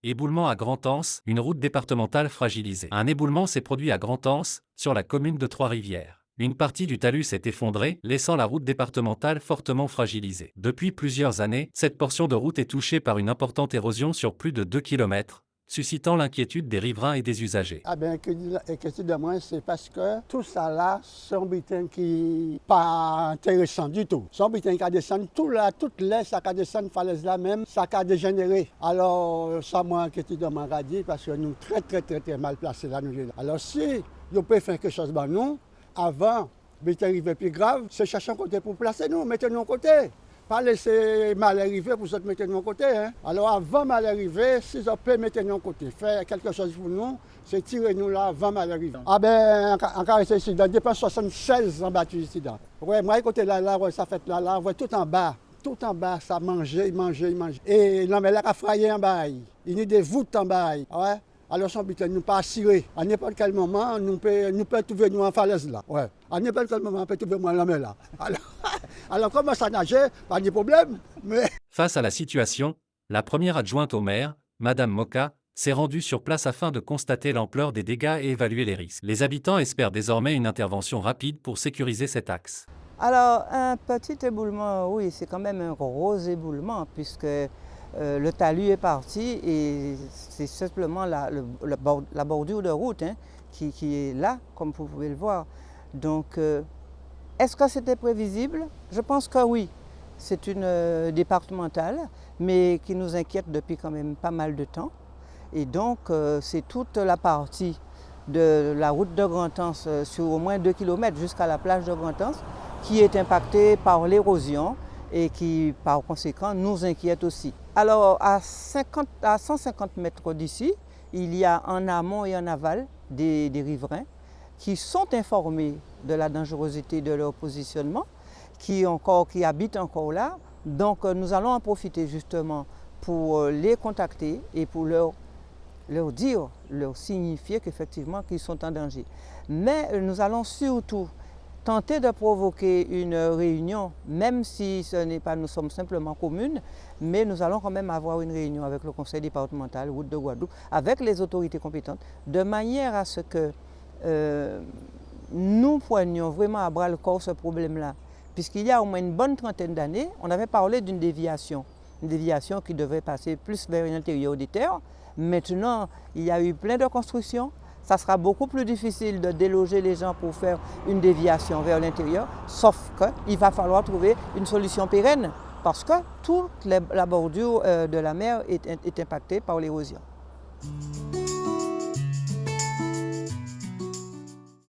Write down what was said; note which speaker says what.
Speaker 1: Éboulement à Grand-Anse, une route départementale fragilisée. Un éboulement s'est produit à Grand-Anse, sur la commune de Trois-Rivières. Une partie du talus s'est effondrée, laissant la route départementale fortement fragilisée. Depuis plusieurs années, cette portion de route est touchée par une importante érosion sur plus de 2 km, suscitant l'inquiétude des riverains et des usagers.
Speaker 2: Ah ben, inquiétude de moi, c'est parce que tout ça là, c'est un butin qui n'est pas intéressant du tout. C'est un butin qui a descendu tout là, toute l'est, ça a descendu, falaise là même, ça a dégénéré. Alors, ça m'a inquiétude de moi dit parce que nous très mal placés là. Alors, si vous pouvez faire quelque chose pour nous, avant, butin arrivé plus grave, c'est chercher un côté pour placer nous, mettez-nous à côté. Pas laisser mal arriver pour se mettre de mon côté. Hein. Alors avant mal arriver, si vous pouvez mettre de mon côté, faire quelque chose pour nous, c'est tirer nous là avant mal arriver. Ah ben, encore ici, dans depuis 76 en battu ici. Ouais, moi, côté là, ouais, ça fait là, ouais, tout en bas, ça mangeait. Et non, mais là, a frayer en bas, il y a des voûtes en bas. Ouais. Alors, son but, nous pas assurer. À n'importe quel moment, nous peut trouver nous en falaise là. Ouais. À n'importe quel moment, on peut trouver moi en mer là. Alors comment ça nager, pas de problème. Mais...
Speaker 1: Face à la situation, la première adjointe au maire, Madame Moka, s'est rendue sur place afin de constater l'ampleur des dégâts et évaluer les risques. Les habitants espèrent désormais une intervention rapide pour sécuriser cet axe.
Speaker 3: Alors, un petit éboulement, oui, c'est quand même un gros éboulement puisque le talus est parti et c'est simplement la bordure de route qui est là, comme vous pouvez le voir. Donc, est-ce que c'était prévisible? Je pense que oui. C'est une départementale, mais qui nous inquiète depuis quand même pas mal de temps. Et donc, c'est toute la partie de la route de Grand-Anse sur au moins 2 km jusqu'à la plage de Grand-Anse qui est impactée par l'érosion et qui, par conséquent, nous inquiète aussi. Alors, à 150 mètres d'ici, il y a en amont et en aval des riverains qui sont informés de la dangerosité de leur positionnement, qui habitent encore là. Donc nous allons en profiter justement pour les contacter et pour leur signifier qu'effectivement qu'ils sont en danger. Mais nous allons surtout tenter de provoquer une réunion, même si nous sommes simplement communes, mais nous allons quand même avoir une réunion avec le conseil départemental, Route de Guadeloupe, avec les autorités compétentes, de manière à ce que nous prenions vraiment à bras le corps ce problème-là. Puisqu'il y a au moins une bonne trentaine d'années, on avait parlé d'une déviation. Une déviation qui devait passer plus vers l'intérieur des terres. Maintenant, il y a eu plein de constructions. Ça sera beaucoup plus difficile de déloger les gens pour faire une déviation vers l'intérieur, sauf qu'il va falloir trouver une solution pérenne parce que toute la bordure de la mer est impactée par l'érosion.